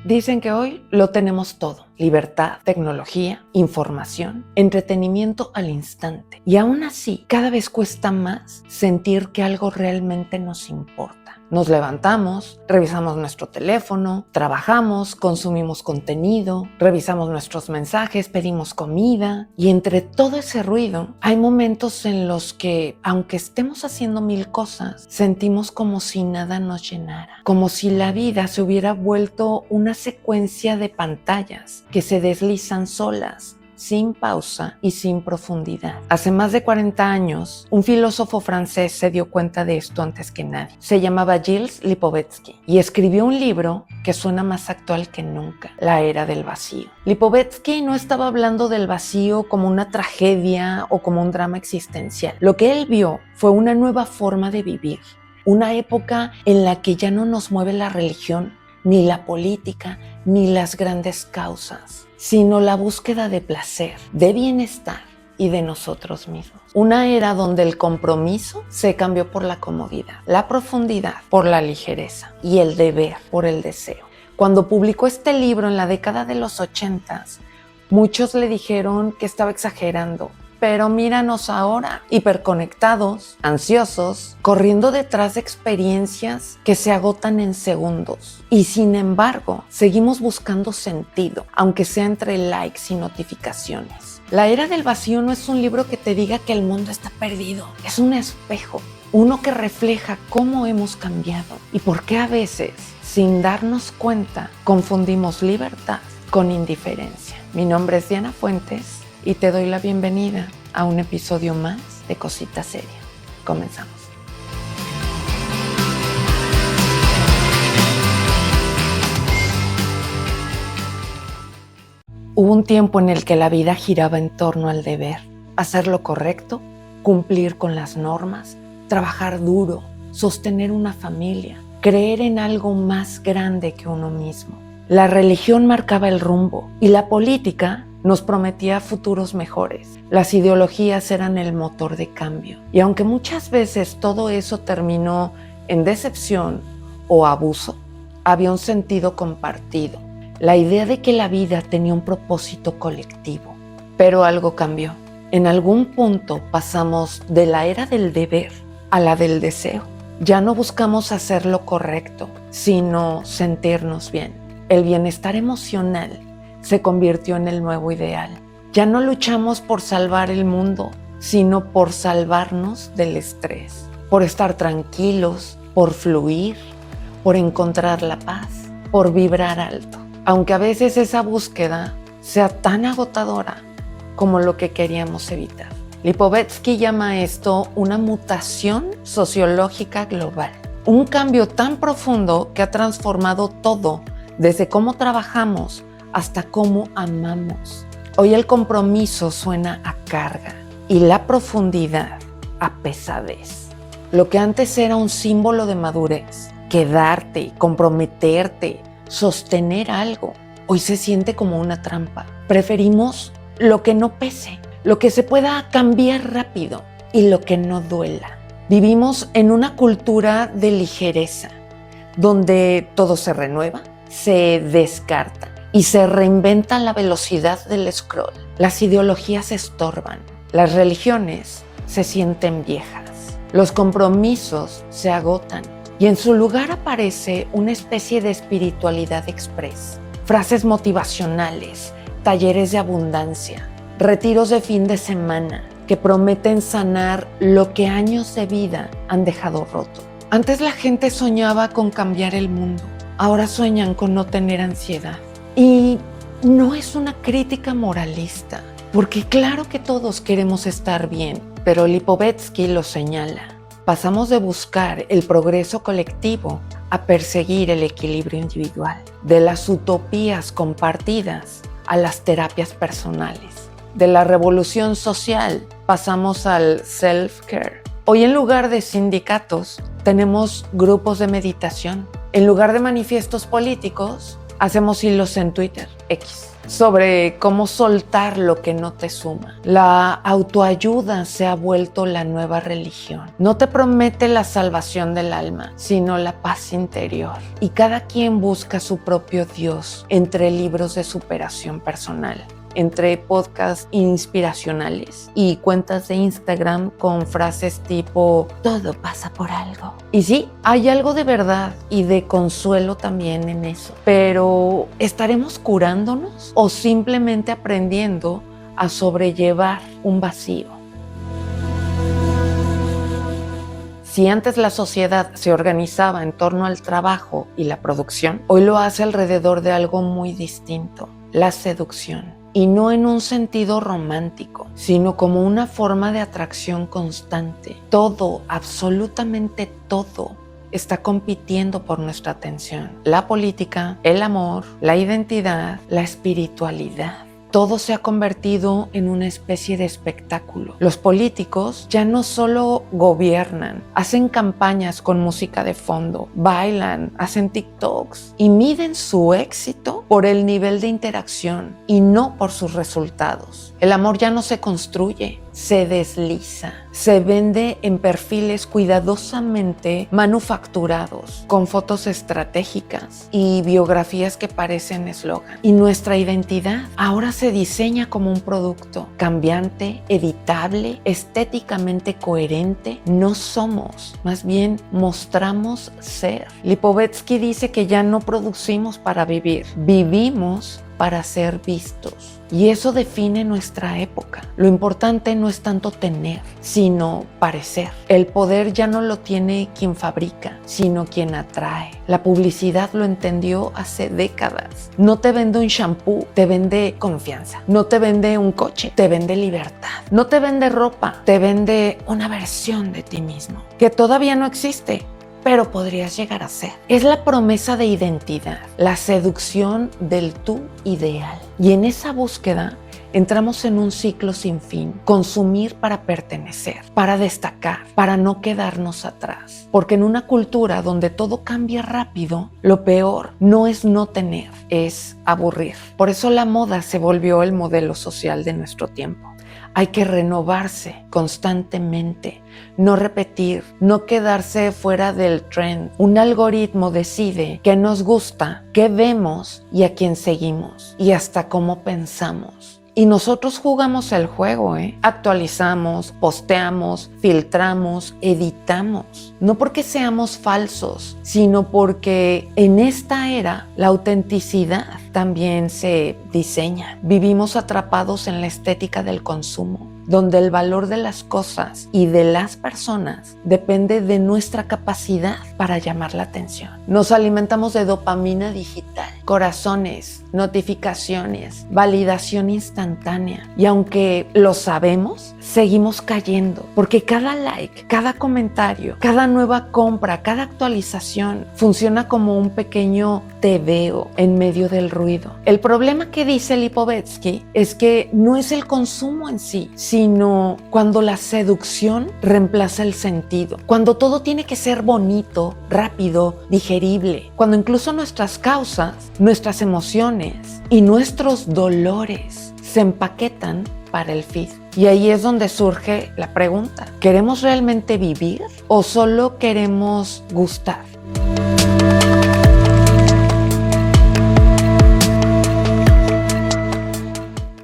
Dicen que hoy lo tenemos todo: libertad, tecnología, información, entretenimiento al instante. Y aún así, cada vez cuesta más sentir que algo realmente nos importa. Nos levantamos, revisamos nuestro teléfono, trabajamos, consumimos contenido, revisamos nuestros mensajes, pedimos comida. Y entre todo ese ruido, hay momentos en los que, aunque estemos haciendo mil cosas, sentimos como si nada nos llenara. Como si la vida se hubiera vuelto una secuencia de pantallas que se deslizan solas, sin pausa y sin profundidad. Hace más de 40 años, un filósofo francés se dio cuenta de esto antes que nadie. Se llamaba Gilles Lipovetsky y escribió un libro que suena más actual que nunca: La era del vacío. Lipovetsky no estaba hablando del vacío como una tragedia o como un drama existencial. Lo que él vio fue una nueva forma de vivir, una época en la que ya no nos mueve la religión, ni la política, ni las grandes causas, sino la búsqueda de placer, de bienestar y de nosotros mismos. Una era donde el compromiso se cambió por la comodidad, la profundidad por la ligereza y el deber por el deseo. Cuando publicó este libro en la década de los 80s, muchos le dijeron que estaba exagerando. Pero míranos ahora, hiperconectados, ansiosos, corriendo detrás de experiencias que se agotan en segundos. Y sin embargo, seguimos buscando sentido, aunque sea entre likes y notificaciones. La era del vacío no es un libro que te diga que el mundo está perdido. Es un espejo, uno que refleja cómo hemos cambiado y por qué a veces, sin darnos cuenta, confundimos libertad con indiferencia. Mi nombre es Diana Fuentes y te doy la bienvenida a un episodio más de Cosita Seria. Comenzamos. Hubo un tiempo en el que la vida giraba en torno al deber: hacer lo correcto, cumplir con las normas, trabajar duro, sostener una familia, creer en algo más grande que uno mismo. La religión marcaba el rumbo y la política nos prometía futuros mejores. Las ideologías eran el motor de cambio. Y aunque muchas veces todo eso terminó en decepción o abuso, había un sentido compartido: la idea de que la vida tenía un propósito colectivo. Pero algo cambió. En algún punto pasamos de la era del deber a la del deseo. Ya no buscamos hacer lo correcto, sino sentirnos bien. El bienestar emocional se convirtió en el nuevo ideal. Ya no luchamos por salvar el mundo, sino por salvarnos del estrés, por estar tranquilos, por fluir, por encontrar la paz, por vibrar alto. Aunque a veces esa búsqueda sea tan agotadora como lo que queríamos evitar. Lipovetsky llama esto una mutación sociológica global. Un cambio tan profundo que ha transformado todo, desde cómo trabajamos hasta cómo amamos. Hoy el compromiso suena a carga y la profundidad a pesadez. Lo que antes era un símbolo de madurez, quedarte, comprometerte, sostener algo, hoy se siente como una trampa. Preferimos lo que no pese, lo que se pueda cambiar rápido y lo que no duela. Vivimos en una cultura de ligereza, donde todo se renueva, se descarta y se reinventa a la velocidad del scroll. Las ideologías estorban, las religiones se sienten viejas, los compromisos se agotan y en su lugar aparece una especie de espiritualidad express. Frases motivacionales, talleres de abundancia, retiros de fin de semana que prometen sanar lo que años de vida han dejado roto. Antes la gente soñaba con cambiar el mundo, ahora sueñan con no tener ansiedad. Y no es una crítica moralista, porque claro que todos queremos estar bien, pero Lipovetsky lo señala. Pasamos de buscar el progreso colectivo a perseguir el equilibrio individual, de las utopías compartidas a las terapias personales. De la revolución social pasamos al self-care. Hoy en lugar de sindicatos tenemos grupos de meditación. En lugar de manifiestos políticos hacemos hilos en Twitter, X. sobre cómo soltar lo que no te suma. La autoayuda se ha vuelto la nueva religión. No te promete la salvación del alma, sino la paz interior. Y cada quien busca su propio Dios entre libros de superación personal, entre podcasts inspiracionales y cuentas de Instagram con frases tipo todo pasa por algo. Y sí, hay algo de verdad y de consuelo también en eso. Pero ¿estaremos curándonos o simplemente aprendiendo a sobrellevar un vacío? Si antes la sociedad se organizaba en torno al trabajo y la producción, hoy lo hace alrededor de algo muy distinto, la seducción. Y no en un sentido romántico, sino como una forma de atracción constante. Todo, absolutamente todo, está compitiendo por nuestra atención. La política, el amor, la identidad, la espiritualidad. Todo se ha convertido en una especie de espectáculo. Los políticos ya no solo gobiernan, hacen campañas con música de fondo, bailan, hacen TikToks y miden su éxito por el nivel de interacción y no por sus resultados. El amor ya no se construye, se desliza, se vende en perfiles cuidadosamente manufacturados, con fotos estratégicas y biografías que parecen eslogan. Y nuestra identidad ahora se diseña como un producto cambiante, editable, estéticamente coherente. No somos, más bien mostramos ser. Lipovetsky dice que ya no producimos para vivir, vivimos para ser vistos. Y eso define nuestra época. Lo importante no es tanto tener, sino parecer. El poder ya no lo tiene quien fabrica, sino quien atrae. La publicidad lo entendió hace décadas. No te vende un shampoo, te vende confianza. No te vende un coche, te vende libertad. No te vende ropa, te vende una versión de ti mismo, que todavía no existe, pero podrías llegar a ser. Es la promesa de identidad, la seducción del tú ideal. Y en esa búsqueda entramos en un ciclo sin fin. Consumir para pertenecer, para destacar, para no quedarnos atrás. Porque en una cultura donde todo cambia rápido, lo peor no es no tener, es aburrir. Por eso la moda se volvió el modelo social de nuestro tiempo. Hay que renovarse constantemente, no repetir, no quedarse fuera del trend. Un algoritmo decide qué nos gusta, qué vemos y a quién seguimos y hasta cómo pensamos. Y nosotros jugamos el juego, Actualizamos, posteamos, filtramos, editamos. No porque seamos falsos, sino porque en esta era la autenticidad también se diseña. Vivimos atrapados en la estética del consumo, donde el valor de las cosas y de las personas depende de nuestra capacidad para llamar la atención. Nos alimentamos de dopamina digital, corazones, notificaciones, validación instantánea. Y aunque lo sabemos, seguimos cayendo, porque cada like, cada comentario, cada nueva compra, cada actualización funciona como un pequeño te veo en medio del ruido. El problema que dice Lipovetsky es que no es el consumo en sí, sino cuando la seducción reemplaza el sentido, cuando todo tiene que ser bonito, rápido, digerible, cuando incluso nuestras causas, nuestras emociones y nuestros dolores se empaquetan para el feed. Y ahí es donde surge la pregunta: ¿queremos realmente vivir o solo queremos gustar?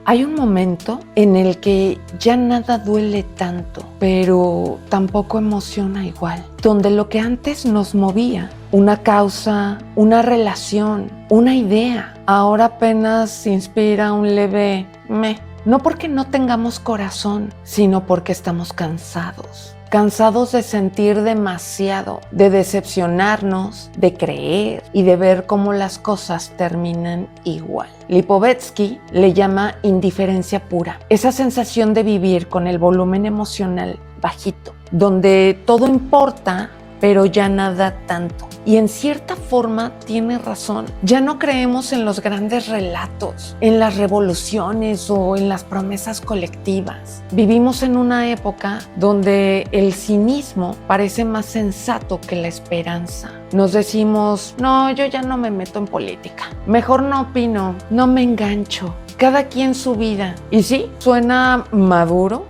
Hay un momento en el que ya nada duele tanto, pero tampoco emociona igual, donde lo que antes nos movía, una causa, una relación, una idea, ahora apenas inspira un leve meh. No porque no tengamos corazón, sino porque estamos cansados. Cansados de sentir demasiado, de decepcionarnos, de creer y de ver cómo las cosas terminan igual. Lipovetsky le llama indiferencia pura, esa sensación de vivir con el volumen emocional bajito, donde todo importa, pero ya nada tanto. Y en cierta forma tiene razón. Ya no creemos en los grandes relatos, en las revoluciones o en las promesas colectivas. Vivimos en una época donde el cinismo parece más sensato que la esperanza. Nos decimos, no, yo ya no me meto en política. Mejor no opino, no me engancho. Cada quien su vida. Y sí, suena maduro,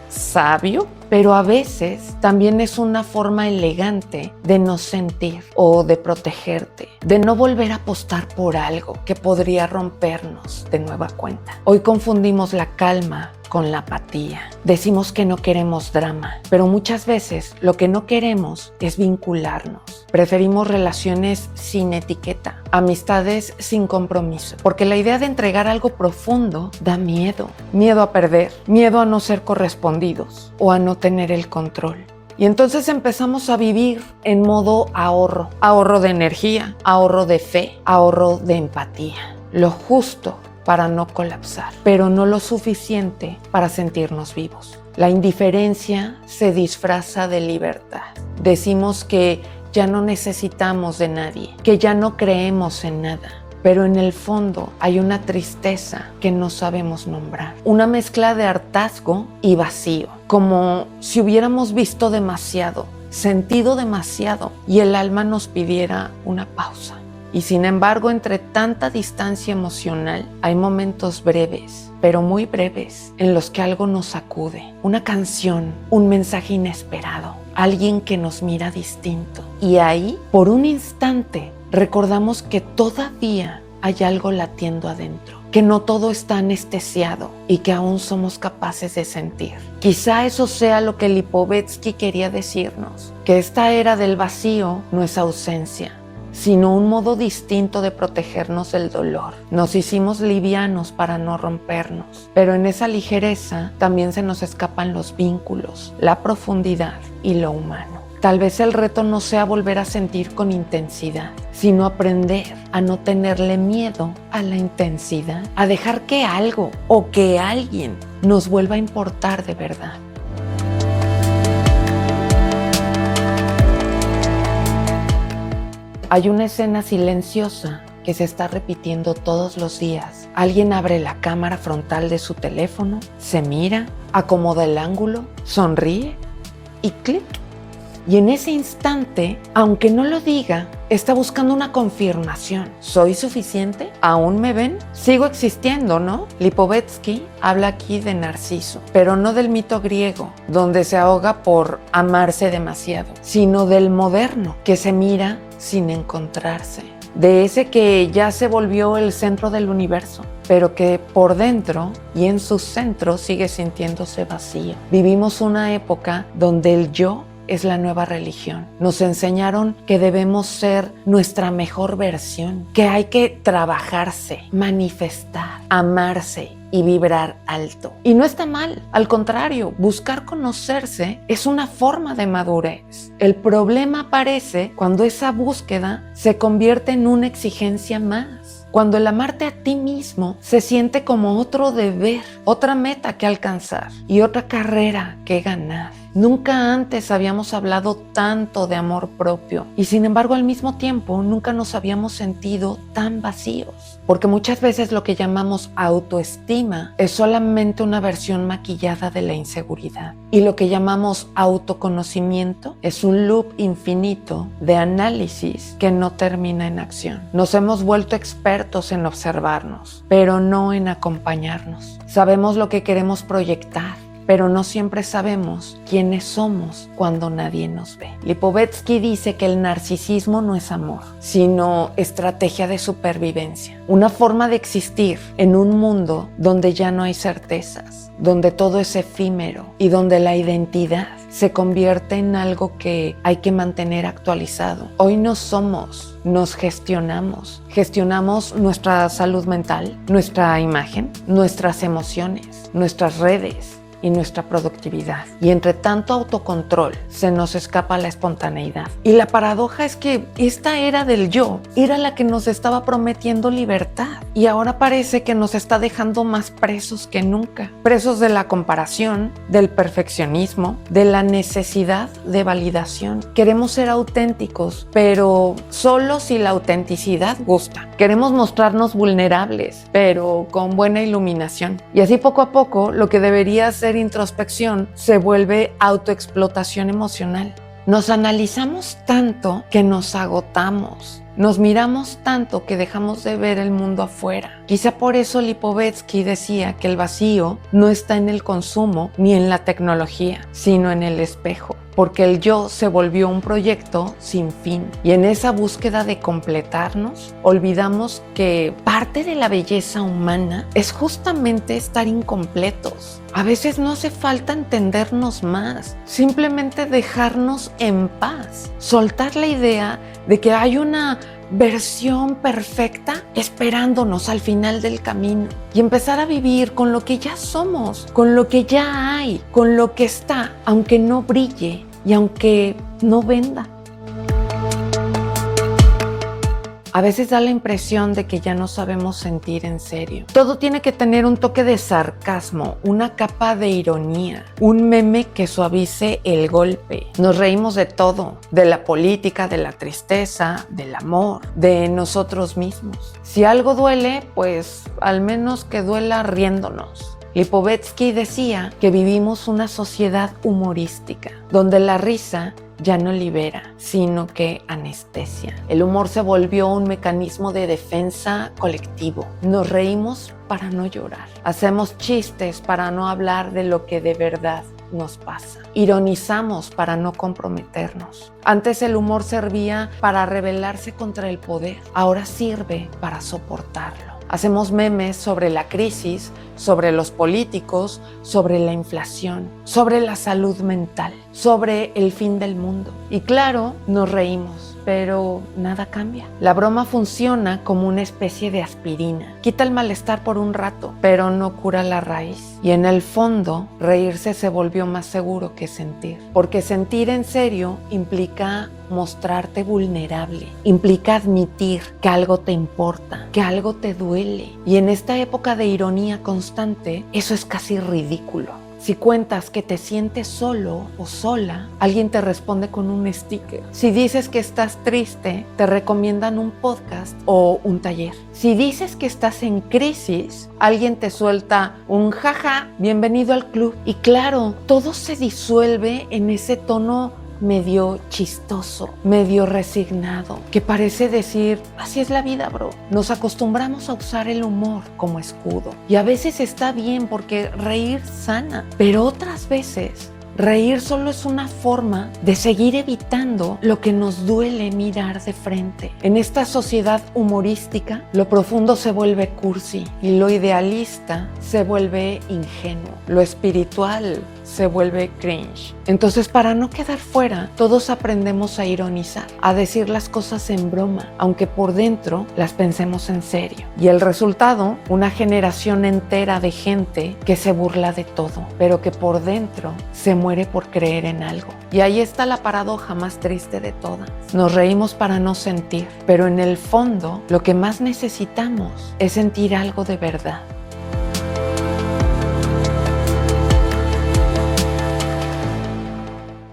sabio, pero a veces también es una forma elegante de no sentir o de protegerte, de no volver a apostar por algo que podría rompernos de nueva cuenta. Hoy confundimos la calma con la apatía. Decimos que no queremos drama, pero muchas veces lo que no queremos es vincularnos. Preferimos relaciones sin etiqueta, amistades sin compromiso, porque la idea de entregar algo profundo da miedo. Miedo a perder, miedo a no ser correspondidos o a no tener el control. Y entonces empezamos a vivir en modo ahorro. Ahorro de energía, ahorro de fe, ahorro de empatía. Lo justo para no colapsar, pero no lo suficiente para sentirnos vivos. La indiferencia se disfraza de libertad. Decimos que ya no necesitamos de nadie, que ya no creemos en nada, pero en el fondo hay una tristeza que no sabemos nombrar. Una mezcla de hartazgo y vacío, como si hubiéramos visto demasiado, sentido demasiado y el alma nos pidiera una pausa. Y sin embargo, entre tanta distancia emocional, hay momentos breves, pero muy breves, en los que algo nos sacude. Una canción, un mensaje inesperado, alguien que nos mira distinto. Y ahí, por un instante, recordamos que todavía hay algo latiendo adentro, que no todo está anestesiado y que aún somos capaces de sentir. Quizá eso sea lo que Lipovetsky quería decirnos, que esta era del vacío no es ausencia, sino un modo distinto de protegernos del dolor. Nos hicimos livianos para no rompernos, pero en esa ligereza también se nos escapan los vínculos, la profundidad y lo humano. Tal vez el reto no sea volver a sentir con intensidad, sino aprender a no tenerle miedo a la intensidad, a dejar que algo o que alguien nos vuelva a importar de verdad. Hay una escena silenciosa que se está repitiendo todos los días. Alguien abre la cámara frontal de su teléfono, se mira, acomoda el ángulo, sonríe y clic. Y en ese instante, aunque no lo diga, está buscando una confirmación. ¿Soy suficiente? ¿Aún me ven? Sigo existiendo, ¿no? Lipovetsky habla aquí de Narciso, pero no del mito griego, donde se ahoga por amarse demasiado, sino del moderno, que se mira sin encontrarse. De ese que ya se volvió el centro del universo, pero que por dentro y en su centro sigue sintiéndose vacío. Vivimos una época donde el yo es la nueva religión. Nos enseñaron que debemos ser nuestra mejor versión, que hay que trabajarse, manifestar, amarse y vibrar alto. Y no está mal, al contrario, buscar conocerse es una forma de madurez. El problema aparece cuando esa búsqueda se convierte en una exigencia más. Cuando el amarte a ti mismo se siente como otro deber, otra meta que alcanzar y otra carrera que ganar. Nunca antes habíamos hablado tanto de amor propio y sin embargo al mismo tiempo nunca nos habíamos sentido tan vacíos. Porque muchas veces lo que llamamos autoestima es solamente una versión maquillada de la inseguridad. Y lo que llamamos autoconocimiento es un loop infinito de análisis que no termina en acción. Nos hemos vuelto expertos en observarnos, pero no en acompañarnos. Sabemos lo que queremos proyectar, pero no siempre sabemos quiénes somos cuando nadie nos ve. Lipovetsky dice que el narcisismo no es amor, sino estrategia de supervivencia. Una forma de existir en un mundo donde ya no hay certezas, donde todo es efímero y donde la identidad se convierte en algo que hay que mantener actualizado. Hoy no somos, nos gestionamos. Gestionamos nuestra salud mental, nuestra imagen, nuestras emociones, nuestras redes, y nuestra productividad. Y entre tanto autocontrol se nos escapa la espontaneidad. Y la paradoja es que esta era del yo era la que nos estaba prometiendo libertad y ahora parece que nos está dejando más presos que nunca. Presos de la comparación, del perfeccionismo, de la necesidad de validación. Queremos ser auténticos, pero solo si la autenticidad gusta. Queremos mostrarnos vulnerables, pero con buena iluminación. Y así poco a poco, lo que debería ser introspección se vuelve autoexplotación emocional. Nos analizamos tanto que nos agotamos. Nos miramos tanto que dejamos de ver el mundo afuera. Quizá por eso Lipovetsky decía que el vacío no está en el consumo ni en la tecnología, sino en el espejo. Porque el yo se volvió un proyecto sin fin. Y en esa búsqueda de completarnos, olvidamos que parte de la belleza humana es justamente estar incompletos. A veces no hace falta entendernos más, simplemente dejarnos en paz, soltar la idea de que hay una versión perfecta esperándonos al final del camino y empezar a vivir con lo que ya somos, con lo que ya hay, con lo que está, aunque no brille y aunque no venda. A veces da la impresión de que ya no sabemos sentir en serio. Todo tiene que tener un toque de sarcasmo, una capa de ironía, un meme que suavice el golpe. Nos reímos de todo, de la política, de la tristeza, del amor, de nosotros mismos. Si algo duele, pues al menos que duela riéndonos. Lipovetsky decía que vivimos una sociedad humorística, donde la risa ya no libera, sino que anestesia. El humor se volvió un mecanismo de defensa colectivo. Nos reímos para no llorar. Hacemos chistes para no hablar de lo que de verdad nos pasa. Ironizamos para no comprometernos. Antes el humor servía para rebelarse contra el poder. Ahora sirve para soportarlo. Hacemos memes sobre la crisis, sobre los políticos, sobre la inflación, sobre la salud mental, sobre el fin del mundo. Y claro, nos reímos, pero nada cambia. La broma funciona como una especie de aspirina. Quita el malestar por un rato, pero no cura la raíz. Y en el fondo, reírse se volvió más seguro que sentir. Porque sentir en serio implica mostrarte vulnerable, implica admitir que algo te importa, que algo te duele. Y en esta época de ironía constante, eso es casi ridículo. Si cuentas que te sientes solo o sola, alguien te responde con un sticker. Si dices que estás triste, te recomiendan un podcast o un taller. Si dices que estás en crisis, alguien te suelta un jaja, bienvenido al club. Y claro, todo se disuelve en ese tono medio chistoso, medio resignado, que parece decir, así es la vida, bro. Nos acostumbramos a usar el humor como escudo. Y a veces está bien porque reír sana, pero otras veces reír solo es una forma de seguir evitando lo que nos duele mirar de frente. En esta sociedad humorística, lo profundo se vuelve cursi y lo idealista se vuelve ingenuo. Lo espiritual se vuelve cringe. Entonces, para no quedar fuera, todos aprendemos a ironizar, a decir las cosas en broma, aunque por dentro las pensemos en serio. Y el resultado, una generación entera de gente que se burla de todo, pero que por dentro se muere por creer en algo. Y ahí está la paradoja más triste de todas. Nos reímos para no sentir, pero en el fondo, lo que más necesitamos es sentir algo de verdad.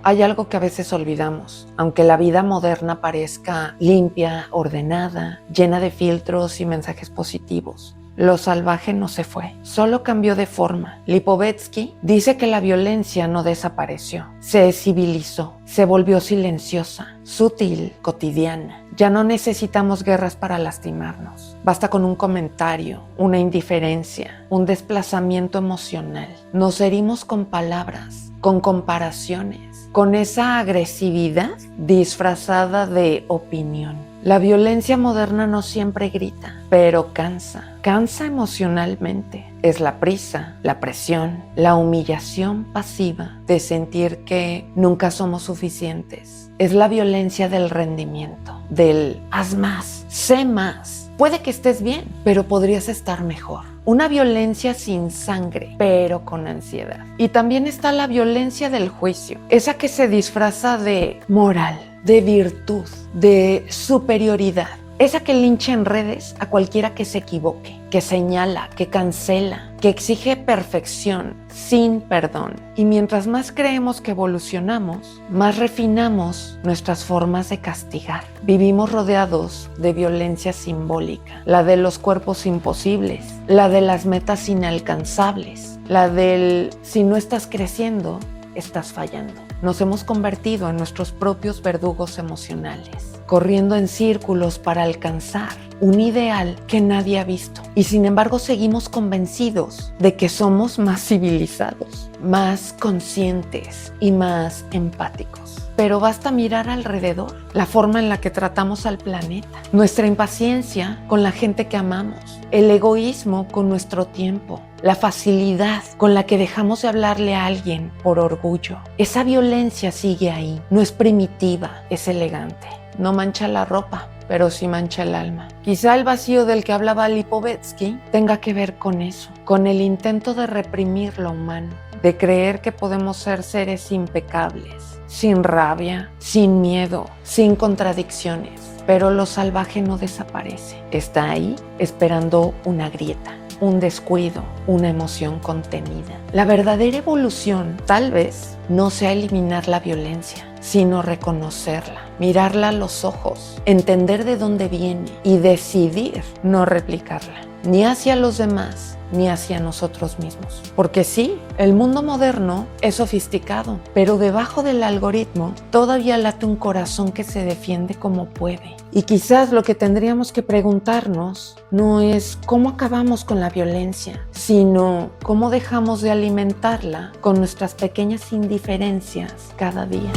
Hay algo que a veces olvidamos, aunque la vida moderna parezca limpia, ordenada, llena de filtros y mensajes positivos. Lo salvaje no se fue, solo cambió de forma. Lipovetsky dice que la violencia no desapareció, se civilizó, se volvió silenciosa, sutil, cotidiana. Ya no necesitamos guerras para lastimarnos. Basta con un comentario, una indiferencia, un desplazamiento emocional. Nos herimos con palabras, con comparaciones, con esa agresividad disfrazada de opinión. La violencia moderna no siempre grita, pero cansa emocionalmente. Es la prisa, la presión, la humillación pasiva de sentir que nunca somos suficientes. Es la violencia del rendimiento, del haz más, sé más. Puede que estés bien, pero podrías estar mejor. una violencia sin sangre, pero con ansiedad. Y también está la violencia del juicio, esa que se disfraza de moral, de virtud, de superioridad. Esa que lincha en redes a cualquiera que se equivoque, que señala, que cancela, que exige perfección sin perdón. Y mientras más creemos que evolucionamos, más refinamos nuestras formas de castigar. Vivimos rodeados de violencia simbólica, la de los cuerpos imposibles, la de las metas inalcanzables, la del si no estás creciendo, estás fallando. Nos hemos convertido en nuestros propios verdugos emocionales, corriendo en círculos para alcanzar un ideal que nadie ha visto. Y sin embargo seguimos convencidos de que somos más civilizados, más conscientes y más empáticos. Pero basta mirar alrededor, la forma en la que tratamos al planeta, nuestra impaciencia con la gente que amamos, el egoísmo con nuestro tiempo, la facilidad con la que dejamos de hablarle a alguien por orgullo. Esa violencia sigue ahí, no es primitiva, es elegante. No mancha la ropa, pero sí mancha el alma. Quizá el vacío del que hablaba Lipovetsky tenga que ver con eso, con el intento de reprimir lo humano, de creer que podemos ser seres impecables, sin rabia, sin miedo, sin contradicciones. Pero lo salvaje no desaparece, está ahí esperando una grieta, un descuido, una emoción contenida. La verdadera evolución tal vez no sea eliminar la violencia, sino reconocerla, mirarla a los ojos, entender de dónde viene y decidir no replicarla, ni hacia los demás, ni hacia nosotros mismos. Porque sí, el mundo moderno es sofisticado, pero debajo del algoritmo todavía late un corazón que se defiende como puede. Y quizás lo que tendríamos que preguntarnos no es cómo acabamos con la violencia, sino cómo dejamos de alimentarla con nuestras pequeñas indiferencias cada día.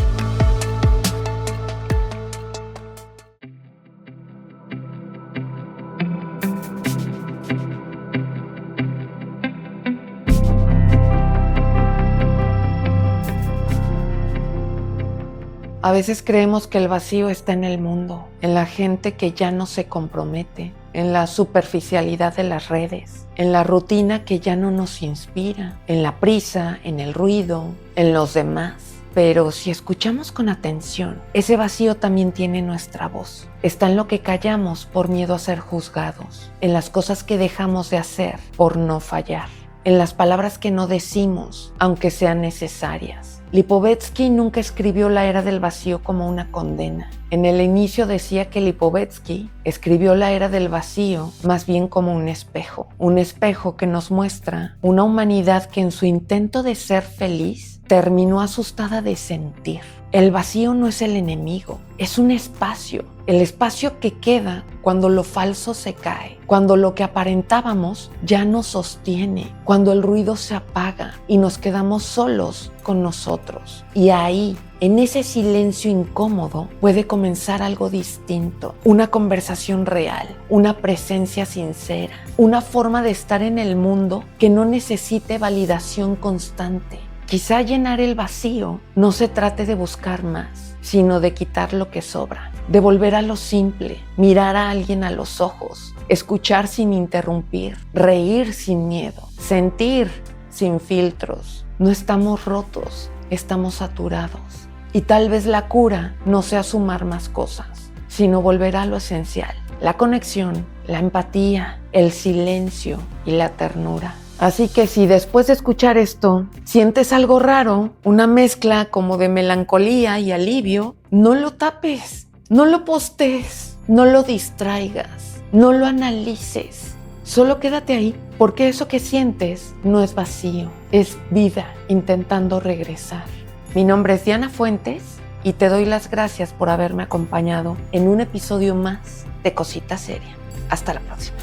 A veces creemos que el vacío está en el mundo, en la gente que ya no se compromete, en la superficialidad de las redes, en la rutina que ya no nos inspira, en la prisa, en el ruido, en los demás. Pero si escuchamos con atención, ese vacío también tiene nuestra voz. Está en lo que callamos por miedo a ser juzgados, en las cosas que dejamos de hacer por no fallar, en las palabras que no decimos, aunque sean necesarias. Lipovetsky nunca escribió la era del vacío como una condena. En el inicio decía que Lipovetsky escribió la era del vacío más bien como un espejo que nos muestra una humanidad que en su intento de ser feliz terminó asustada de sentir. El vacío no es el enemigo, es un espacio, el espacio que queda cuando lo falso se cae, cuando lo que aparentábamos ya no sostiene, cuando el ruido se apaga y nos quedamos solos con nosotros. Y ahí, en ese silencio incómodo, puede comenzar algo distinto, una conversación real, una presencia sincera, una forma de estar en el mundo que no necesite validación constante. Quizá llenar el vacío no se trate de buscar más, sino de quitar lo que sobra, de volver a lo simple, mirar a alguien a los ojos, escuchar sin interrumpir, reír sin miedo, sentir sin filtros. No estamos rotos, estamos saturados. Y tal vez la cura no sea sumar más cosas, sino volver a lo esencial, la conexión, la empatía, el silencio y la ternura. Así que si después de escuchar esto sientes algo raro, una mezcla como de melancolía y alivio, no lo tapes, no lo postees, no lo distraigas, no lo analices. Solo quédate ahí, porque eso que sientes no es vacío, es vida intentando regresar. Mi nombre es Diana Fuentes y te doy las gracias por haberme acompañado en un episodio más de Cosita Seria. Hasta la próxima.